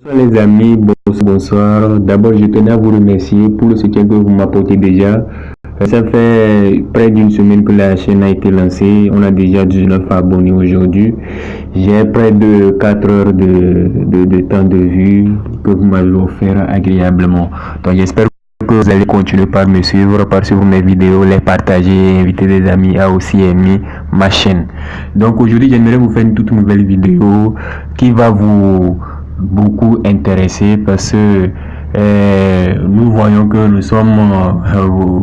Bonsoir les amis, bonsoir. D'abord, je tenais à vous remercier pour le soutien que vous m'apportez déjà. Ça fait près d'une semaine que la chaîne a été lancée. On a déjà 19 abonnés aujourd'hui. J'ai près de 4 heures de temps de vue que vous m'avez offert agréablement. Donc j'espère que vous allez continuer par me suivre, par suivre mes vidéos, les partager, inviter des amis à aussi aimer ma chaîne. Donc aujourd'hui, j'aimerais vous faire une toute nouvelle vidéo qui va vous beaucoup intéressé parce que nous voyons que nous sommes,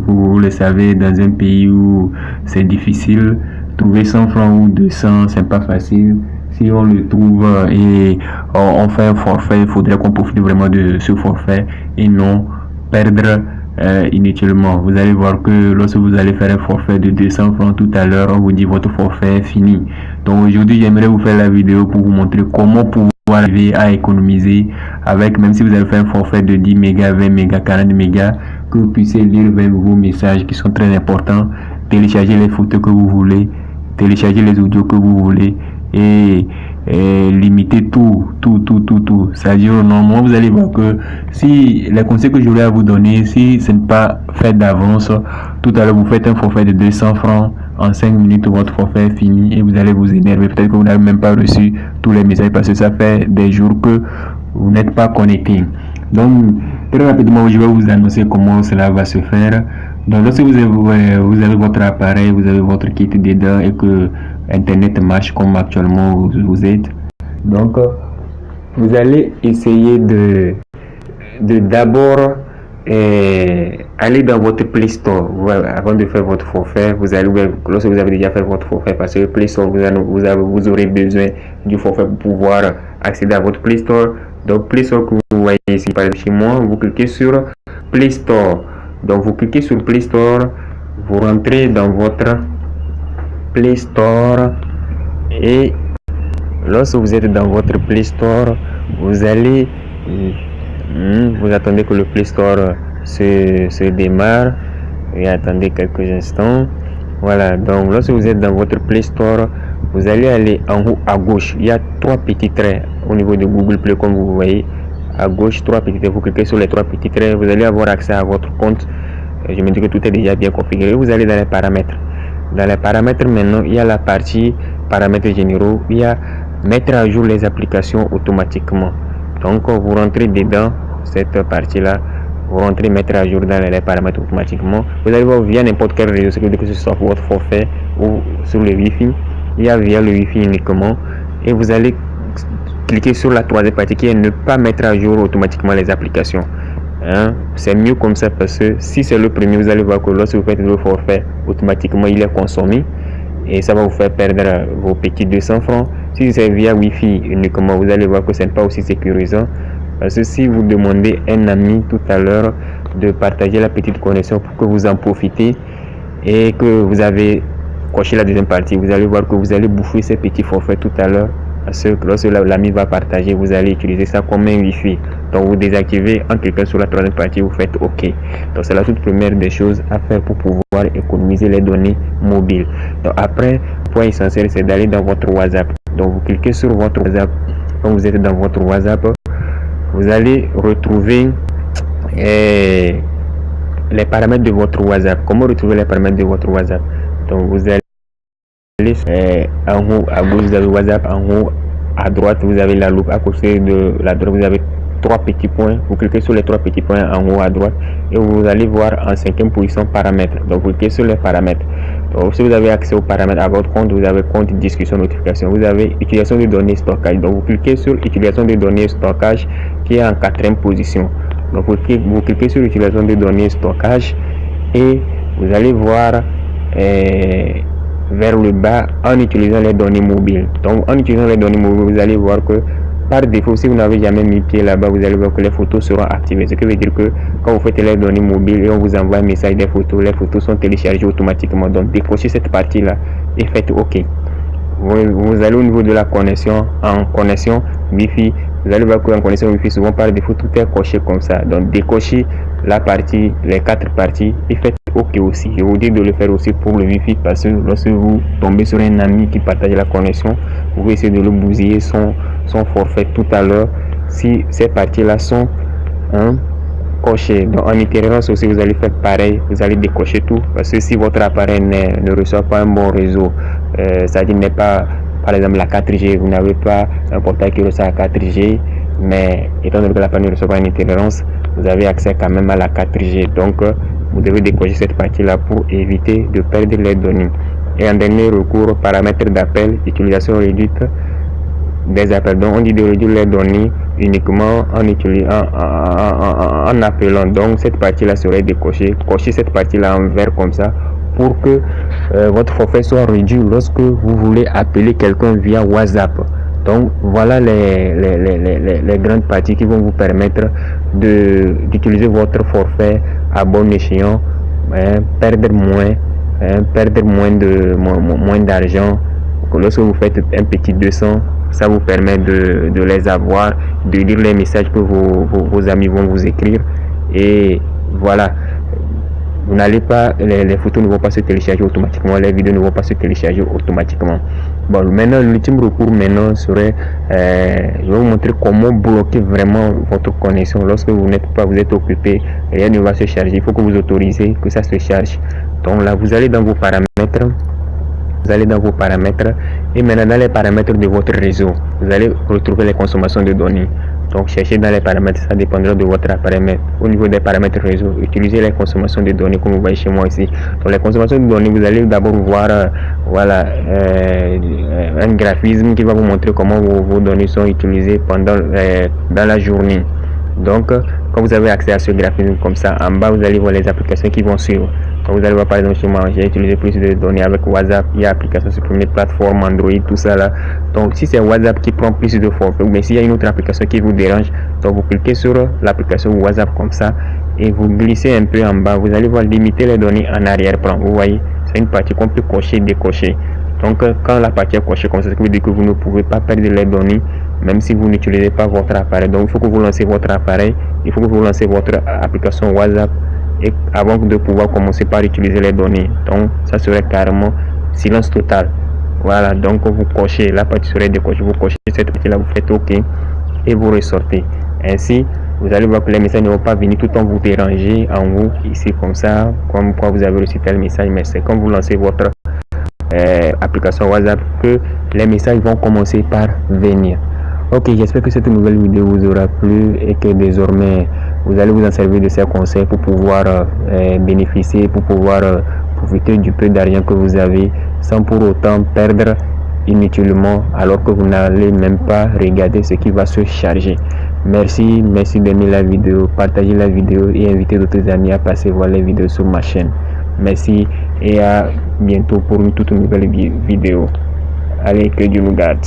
vous le savez, dans un pays où c'est difficile. Trouver 100 francs ou 200, c'est pas facile. Si on le trouve et on fait un forfait, il faudrait qu'on profite vraiment de ce forfait et non perdre inutilement. Vous allez voir que lorsque vous allez faire un forfait de 200 francs tout à l'heure, on vous dit votre forfait est fini. Donc aujourd'hui, j'aimerais vous faire la vidéo pour vous montrer comment pouvoir arriver à économiser avec, même si vous avez fait un forfait de 10 mégas, 20 mégas, 40 mégas, que vous puissiez lire vos messages qui sont très importants, télécharger les photos que vous voulez, télécharger les audios que vous voulez et limiter tout. C'est-à-dire, normalement, vous allez voir que si les conseils que j'aurais à vous donner, si ce n'est pas fait d'avance, tout à l'heure, vous faites un forfait de 200 francs, en 5 minutes, votre forfait est fini et vous allez vous énerver. Peut-être que vous n'avez même pas reçu tous les messages parce que ça fait des jours que vous n'êtes pas connecté. Donc, très rapidement, je vais vous annoncer comment cela va se faire. Donc, lorsque vous avez votre appareil, vous avez votre kit dedans et que Internet marche comme actuellement vous êtes. Donc, vous allez essayer de d'abord aller dans votre Play Store. Voilà, avant de faire votre forfait, lorsque vous avez déjà fait votre forfait, parce que Play Store, vous aurez besoin du forfait pour pouvoir accéder à votre Play Store. Donc, Play Store que vous voyez ici, par exemple chez moi, vous cliquez sur Play Store. Donc, vous cliquez sur Play Store, vous rentrez dans votre Play Store et lorsque vous êtes dans votre Play Store, vous allez vous attendez que le Play Store se démarre et attendez quelques instants. Voilà, donc lorsque vous êtes dans votre Play Store, vous allez aller en haut à gauche. Il y a 3 petits traits au niveau de Google Play, comme vous voyez. À gauche, 3 petits traits. Vous cliquez sur les 3 petits traits, vous allez avoir accès à votre compte. Je me dis que tout est déjà bien configuré. Vous allez dans les paramètres. Dans les paramètres, maintenant, il y a la partie paramètres généraux. Il y a mettre à jour les applications automatiquement. Donc, vous rentrez dedans, cette partie-là, vous rentrez mettre à jour dans les paramètres automatiquement. Vous allez voir via n'importe quel réseau, que ce soit votre forfait ou sur le Wi-Fi. Il y a via le Wi-Fi uniquement. Et vous allez cliquer sur la troisième partie qui est ne pas mettre à jour automatiquement les applications. C'est mieux comme ça parce que si c'est le premier, vous allez voir que lorsque vous faites le forfait, automatiquement il est consommé et ça va vous faire perdre vos petits 200 francs. Si c'est via Wi-Fi uniquement, vous allez voir que ce n'est pas aussi sécurisant parce que si vous demandez à un ami tout à l'heure de partager la petite connexion pour que vous en profitez et que vous avez coché la deuxième partie, vous allez voir que vous allez bouffer ces petits forfaits tout à l'heure. Parce que lorsque l'ami va partager, vous allez utiliser ça comme un Wi-Fi. Donc vous désactivez en cliquant sur la troisième partie, vous faites OK. Donc c'est la toute première des choses à faire pour pouvoir économiser les données mobiles. Donc après, le point essentiel, c'est d'aller dans votre WhatsApp. Donc vous cliquez sur votre WhatsApp. Quand vous êtes dans votre WhatsApp, vous allez retrouver les paramètres de votre WhatsApp. Comment retrouver les paramètres de votre WhatsApp? Donc vous allez en haut à gauche vous avez WhatsApp, en haut à droite vous avez la loupe, à côté de la droite vous avez 3 petits points. Vous cliquez sur les 3 petits points en haut à droite et vous allez voir en 5e position paramètres. Donc vous cliquez sur les paramètres. Donc si vous avez accès aux paramètres à votre compte, vous avez compte, discussion, notification, vous avez utilisation de données, stockage. Donc vous cliquez sur utilisation de données, stockage qui est en 4e position. Donc vous cliquez sur utilisation de données, stockage et vous allez voir vers le bas en utilisant les données mobiles. Donc en utilisant les données mobiles, vous allez voir que par défaut, si vous n'avez jamais mis pied là-bas, vous allez voir que les photos seront activées. Ce qui veut dire que quand vous faites les données mobiles et on vous envoie un message des photos, les photos sont téléchargées automatiquement. Donc décrochez cette partie-là et faites OK. Vous allez au niveau de la connexion, en connexion Wi-Fi, vous allez voir qu'en connexion Wi-Fi, souvent par défaut, tout est coché comme ça. Donc décochez la partie, les 4 parties et faites OK aussi. Je vous dis de le faire aussi pour le Wi-Fi parce que lorsque vous tombez sur un ami qui partage la connexion, vous pouvez essayer de le bousiller son forfait tout à l'heure si ces parties-là sont cochées. Donc en itinérance aussi, vous allez faire pareil, vous allez décocher tout, parce que si votre appareil ne reçoit pas un bon réseau, c'est-à-dire n'est pas, par exemple, la 4G, vous n'avez pas un portail qui reçoit la 4G, mais étant donné que l'appareil ne reçoit pas en itinérance, vous avez accès quand même à la 4G. Donc vous devez décocher cette partie-là pour éviter de perdre les données. Et en dernier recours, paramètres d'appel, utilisation réduite des appels. Donc on dit de réduire les données uniquement en appelant. Donc cette partie-là serait décochée. Cochez cette partie-là en vert comme ça pour que votre forfait soit réduit lorsque vous voulez appeler quelqu'un via WhatsApp. Donc voilà les grandes parties qui vont vous permettre d'utiliser votre forfait à bon escient, perdre moins d'argent. Lorsque vous faites un petit 200, ça vous permet de les avoir, de lire les messages que vos amis vont vous écrire, et voilà. Vous n'allez pas, les photos ne vont pas se télécharger automatiquement, les vidéos ne vont pas se télécharger automatiquement. Bon, maintenant l'ultime recours maintenant serait, je vais vous montrer comment bloquer vraiment votre connexion lorsque vous n'êtes pas, vous êtes occupé, rien ne va se charger. Il faut que vous autorisez que ça se charge. Donc là, vous allez dans vos paramètres. Et maintenant dans les paramètres de votre réseau, vous allez retrouver les consommations de données. Donc cherchez dans les paramètres, ça dépendra de votre appareil, mais au niveau des paramètres réseau, utilisez les consommations de données comme vous voyez chez moi ici. Donc les consommations de données, vous allez d'abord voir un graphisme qui va vous montrer comment vos données sont utilisées dans la journée. Donc quand vous avez accès à ce graphisme comme ça, en bas vous allez voir les applications qui vont suivre. Quand vous allez voir par exemple chez moi, j'ai utilisé plus de données avec WhatsApp, il y a application supprimée, plateforme, Android, tout ça là. Donc si c'est WhatsApp qui prend plus de forfait, mais s'il y a une autre application qui vous dérange, donc vous cliquez sur l'application WhatsApp comme ça et vous glissez un peu en bas, vous allez voir limiter les données en arrière-plan. Vous voyez, c'est une partie qu'on peut cocher, décocher. Donc quand la partie est cochée comme ça, ça veut dire que vous ne pouvez pas perdre les données même si vous n'utilisez pas votre appareil. Donc il faut que vous lancez votre appareil, il faut que vous lancez votre application WhatsApp et avant de pouvoir commencer par utiliser les données. Donc ça serait carrément silence total. Voilà, donc vous cochez, la partie serait décochée, vous cochez cette partie là, vous faites OK et vous ressortez. Ainsi vous allez voir que les messages ne vont pas venir tout en vous déranger en vous ici comme ça, comme quoi vous avez reçu tel message, mais c'est quand vous lancez votre application WhatsApp que les messages vont commencer par venir. Ok, j'espère que cette nouvelle vidéo vous aura plu et que désormais vous allez vous en servir de ces conseils pour pouvoir bénéficier, pour pouvoir profiter du peu d'argent que vous avez sans pour autant perdre inutilement alors que vous n'allez même pas regarder ce qui va se charger. Merci d'aimer la vidéo, partagez la vidéo et invitez d'autres amis à passer voir les vidéos sur ma chaîne. Merci et à bientôt pour une toute nouvelle vidéo. Allez, que Dieu nous garde.